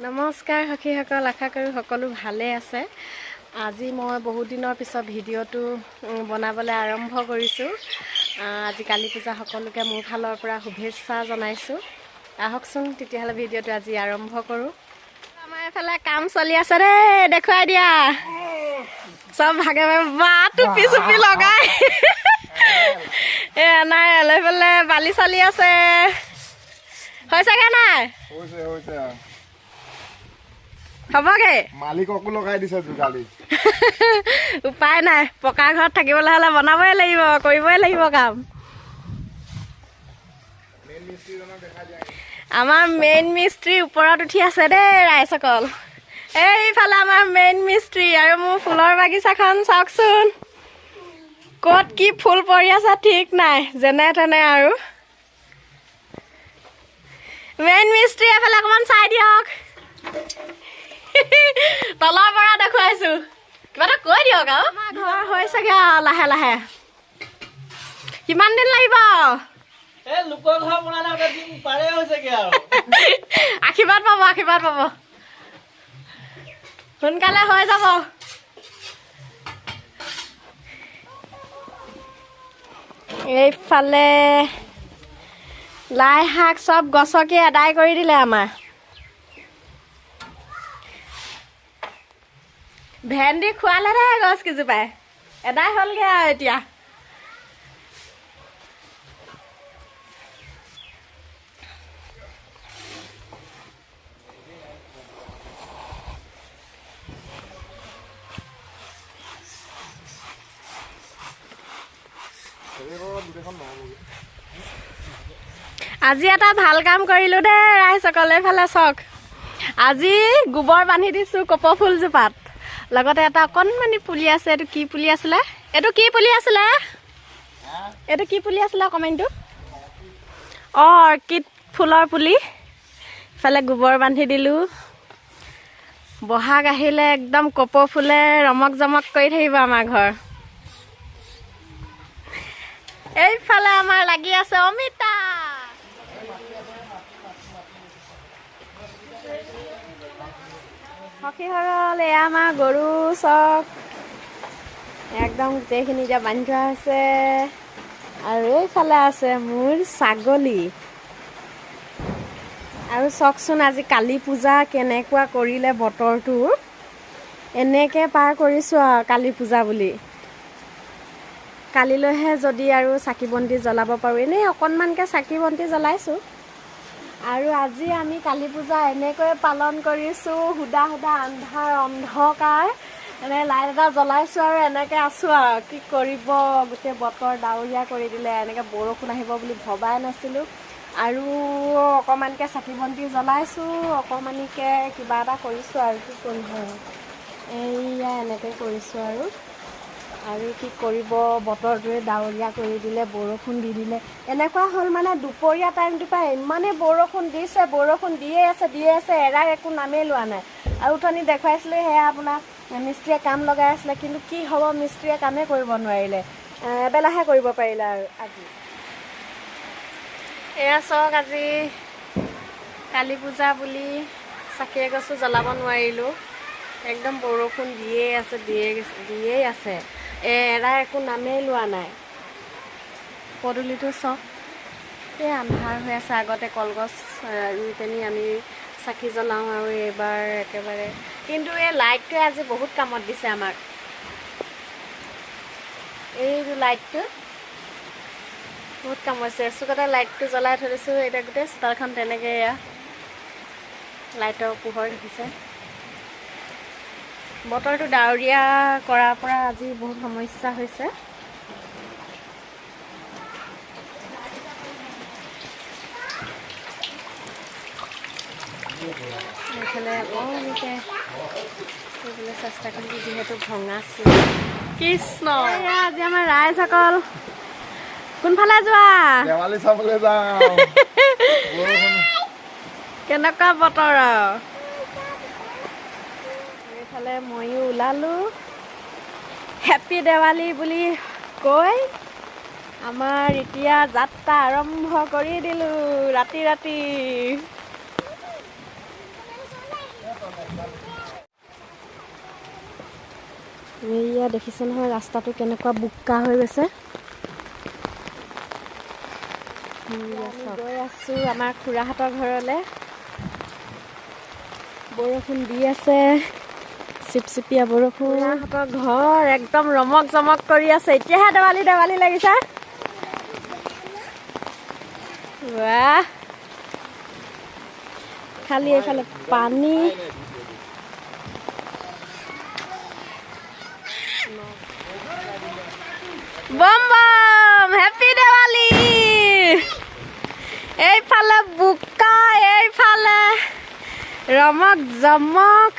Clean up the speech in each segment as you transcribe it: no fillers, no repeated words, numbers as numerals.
নমস্কাৰ সখীসকল, আশা কৰোঁ সকলো ভালে আছে। আজি মই বহুত দিনৰ পিছত ভিডিঅ'টো বনাবলৈ আৰম্ভ কৰিছোঁ। আজি কালী পূজা সকলোকে মোৰ ফালৰ পৰা শুভেচ্ছা জনাইছোঁ। আহকচোন তেতিয়াহ'লে ভিডিঅ'টো আজি আৰম্ভ কৰোঁ। আমাৰ এইফালে কাম চলি আছে দেই, দেখুৱাই দিয়া চব ভাগে ভাগে। বা টুপি চুপি লগাই নাই এইফালে বালি চলি আছে। হৈছেগে নাই? হ'বগে মালিককো লগাই দিছে যোগালি। উপায় নাই, পকা ঘৰত থাকিবলৈ হ'লে বনাবই লাগিব, কৰিবই লাগিব কাম। আমাৰ মেইন মিস্ত্ৰী ওপৰত উঠি আছে দেই ৰাইজসকল। এইফালে আমাৰ মেইন মিস্ত্ৰী আৰু মোৰ ফুলৰ বাগিচাখন চাওকচোন, ক'ত কি ফুল পৰি আছে ঠিক নাই, যেনে তেনে আৰু। মেইন মিস্ত্ৰী এফালে অকণমান চাই দিয়ক। তলৰ পৰা দেখুৱাইছো, কিবা এটা কৈ দিয়ক আৰু। আমাৰ ঘৰ হৈছেগে আৰু লাহে লাহে। কিমান দিন লাগিব? আশীৰ্বাদ পাব, আশীৰ্বাদ পাব, সোনকালে হৈ যাব। এইফালে লাই শাক চব গছকি আদায় কৰি দিলে আমাৰ। ভেন্দি খোৱালে দেই গছ কেইজোপাই, এদাই হ'লগে আৰু এতিয়া। আজি এটা ভাল কাম কৰিলো দেই ৰাইজসকল। এইফালে চাওক, আজি গোবৰ বান্ধি দিছো কপৌ ফুলজোপাত। লগতে এটা অকণমানি পুলি আছে। এইটো কি পুলি আছিলে? এইটো কি পুলি আছিলে? এইটো কি পুলি আছিলে কমেণ্টটো? অৰ্কিড ফুলৰ পুলি। ইফালে গোবৰ বান্ধি দিলোঁ। বহাগ আহিলে একদম কপৌ ফুলে ৰমক জমক কৰি থাকিব আমাৰ ঘৰ। এইফালে আমাৰ লাগি আছে অমিতা। সখীসকল, এয়া আমাৰ গৰু চক একদম গোটেইখিনি এতিয়া বান্ধি থোৱা আছে। আৰু এইফালে আছে মোৰ ছাগলী। আৰু চাওকচোন আজি কালী পূজা কেনেকুৱা কৰিলে বতৰটো। এনেকৈ পাৰ কৰিছোঁ আৰু কালী পূজা বুলি। কালিলৈহে যদি আৰু চাকি বন্তি জ্বলাব পাৰোঁ। এনেই অকণমানকৈ চাকি বন্তি জ্বলাইছোঁ। আৰু আজি আমি কালী পূজা এনেকৈ পালন কৰিছোঁ। সুদা সুদা আন্ধাৰ অন্ধকাৰ এনে লাইট এটা জ্বলাইছোঁ আৰু এনেকৈ আছোঁ আৰু। কি কৰিব, গোটেই বতৰ ডাৱৰীয়া কৰি দিলে। এনেকৈ বৰষুণ আহিব বুলি ভবাই নাছিলোঁ। আৰু অকণমানকৈ চাকি বন্তি জ্বলাইছোঁ, অকণমানিকৈ কিবা এটা কৰিছোঁ আৰু কি কৰিম আৰু। এইয়া এনেকৈ কৰিছোঁ আৰু কি কৰিব, বতৰটোৱে ডাৱৰীয়া কৰি দিলে, বৰষুণ দি দিলে। এনেকুৱা হ'ল মানে দুপৰীয়া টাইমটোৰ পৰা ইমানেই বৰষুণ দিছে, বৰষুণ দিয়ে আছে, এৰাৰ একো নামেই লোৱা নাই। আৰু অথনি দেখুৱাইছিলোঁ, সেয়া আপোনাৰ মিস্ত্ৰীয়ে কাম লগাই আছিলে, কিন্তু কি হ'ব, মিস্ত্ৰীয়ে কামেই কৰিব নোৱাৰিলে, এবেলাহে কৰিব পাৰিলে আৰু আজি। এয়া চাওক, আজি কালী পূজা বুলি চাকি এগছো জ্বলাব নোৱাৰিলোঁ। একদম বৰষুণ দিয়েই আছে, এৰা একো নামেই লোৱা নাই। পদূলিটো চাওক, এই আন্ধাৰ হৈ আছে। আগতে কলগছ ৰুই পিনি আমি চাকি জ্বলাওঁ আৰু এইবাৰ একেবাৰে। কিন্তু এই লাইটটোৱে আজি বহুত কামত দিছে আমাক। এইটো লাইটটো বহুত কাম হৈছে। চুকতে লাইটটো জ্বলাই থৈ দিছোঁ। এতিয়া গোটেই চোতালখন তেনেকৈ এয়া লাইটৰ পোহৰ দেখিছে। বতৰটো ডাৱৰীয়া কৰাৰ পৰা আজি বহুত সমস্যা হৈছে। এইফালে অকণমানিকৈ কৰিবলৈ চেষ্টা কৰিছোঁ, যিহেতু ভঙা আছিল। কৃষ্ণ, আজি আমাৰ ৰাইজসকল কোনফালে যোৱা? দেৱালী চাবলৈ যাওঁ। কেনেকুৱা বতৰ আৰু। এইফালে ময়ো ওলালোঁ। হেপী দেৱালী বুলি কৈ আমাৰ এতিয়া যাত্ৰা আৰম্ভ কৰি দিলোঁ ৰাতি ৰাতি। এইয়া দেখিছে নহয় ৰাস্তাটো কেনেকুৱা বোকা হৈ গৈছে। গৈ আছোঁ আমাৰ খুৰাহঁতৰ ঘৰলৈ। বৰষুণ দি আছে, চিপচিপীয়া বৰষুণ। খুৰাহঁতৰ ঘৰ একদম ৰমক জমক কৰি আছে। এতিয়াহে দেৱালী দেৱালী লাগিছে। বাহ, খালি এইফালে পানী। বম বম, হেপী দেৱালী। এইফালে বোকা, এইফালে ৰমক জমক।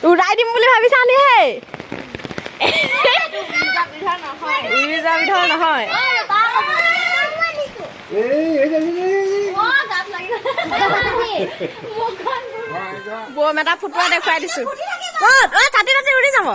উৰাই দিম বুলি ভাবিছা নি? হে উৰি যোৱা বিধৰ নহয়। বম এটা ফুটুৱা দেখুৱাই দিছো। ছাতি তাতি উৰি যাব।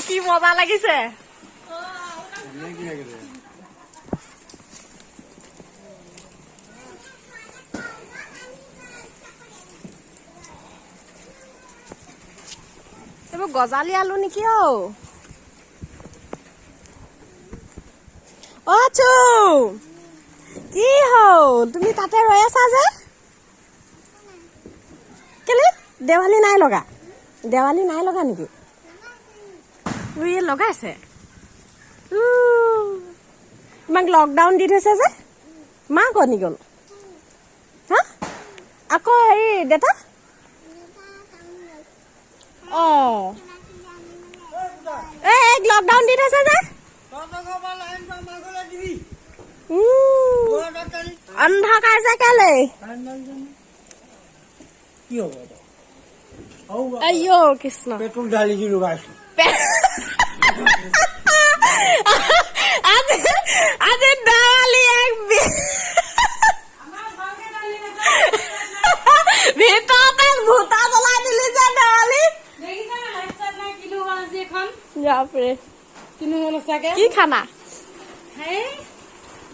কি মজা লাগিছে। এইবোৰ গজালি আলু নেকি? অচু কি হ'ল? তুমি তাতে ৰৈ আছা যে? কেলে দেৱালী নাই লগা? দেৱালী নাই লগা নেকি? লগাইছে। তোমাক লকডাউন দি থৈছে যে, মা কনি গ'ল? হা আকৌ হেৰি দেতা? লকডাউন দি থৈছে যে। অন্ধকাৰ যে কেলে? আইও কৃষ্ণ, পেট্ৰল ঢালি দিলো। আজি দেৱালী ভিতৰতে ভূতা জ্বলাই দিলি যে দেৱালী। কি খানা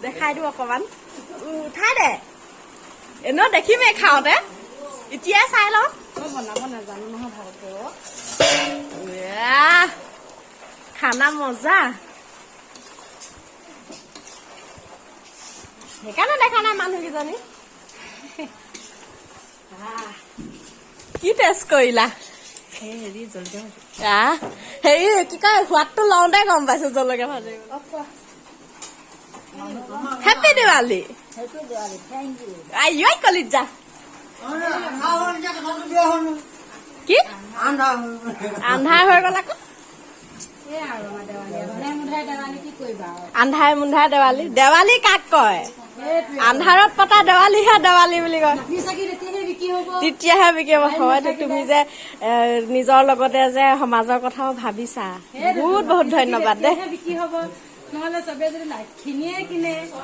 দেখাই দিওঁ অকমান। উঠাই দে, এনেও দেখিমেই খাওঁতে। এতিয়াই চাই লওঁ। বনাব নাজানো নহয় ভালকে। খানা মজা, সেইকাৰণে দেখা নাই মানুহকেইজনী। কি টেষ্ট কৰিলা? হেৰি কি কয়, সোৱাদটো লওঁতে গম পাইছো জলকীয়া ভাজি। হেপী দেৱালী। আই কলিত যা। কি আন্ধাৰ হৈ গ'ল আকৌ? আন্ধাৰে মুন্ধাৰে দেৱালী। দেৱালী কাক কয়? আন্ধাৰত পতা দেৱালীহে দেৱালী বুলি কয়। তেতিয়াহে বিকি হ'ব। হয়তো তুমি যে নিজৰ লগতে যে সমাজৰ কথাও ভাবিছা, বহুত বহুত ধন্যবাদ দেই।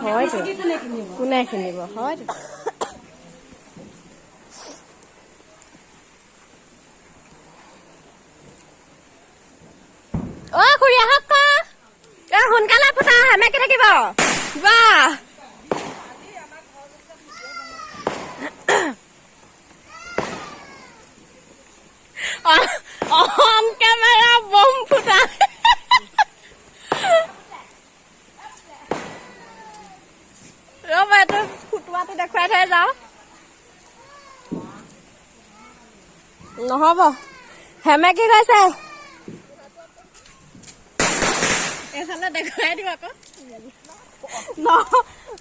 হয়তো কোনে কিনিব? হয়তো খুৰী আহক ক। সোনকালে ফুটা, সেনেকে থাকিব। বাহ, অন কেমেৰা বম ফুটা। ৰ'বা, এইটো ফুটোৱাটো দেখুৱাই থৈ যাওঁ। নহ'ব, সেমেকি গৈছে। এইফালে দেখুৱাই দিওঁ আকৌ।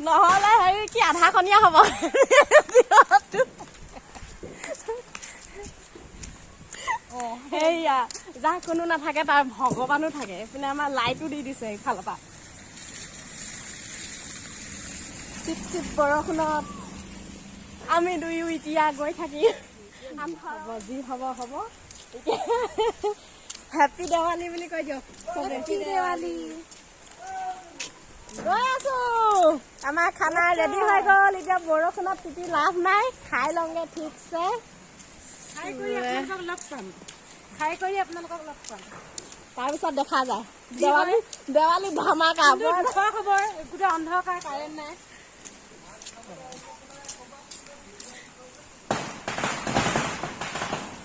নহ'লে হেৰি কি আধাখনীয়া হ'ব। সেয়া যাৰ কোনো নাথাকে তাৰ ভগৱানো থাকে। এইপিনে আমাৰ লাইটো দি দিছে ইফালৰ পৰা। চিপ চিপ বৰষুণত আমি দুয়ো এতিয়া গৈ থাকিম হ'ব যি হ'ব হ'ব হেপী দেৱালী বুলি কৈ দিয়ক হেপী দেৱালী গৈ আছো আমাৰ খানা ৰেডি হৈ গ'ল এতিয়া বৰষুণত তিতি লাভ নাই খাই লওঁগে ঠিকছে তাৰপিছত দেখা যায় দেৱালী ধামাকা খবৰ গোটেই অন্ধকাৰ কাৰেণ্ট নাই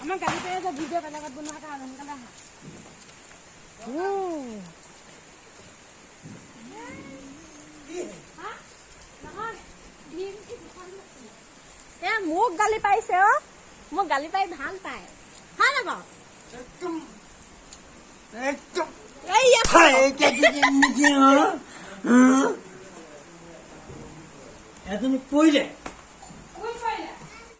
আমাৰ গাড়ী পেয়ে যে ভিডিঅ' বেলেগত বনোৱা কাৰণে সোনকালে আহা মোক গালি পাইছে অ মোক গালি পাই ভাল পায় হয় না বাৰু তুমি পইলে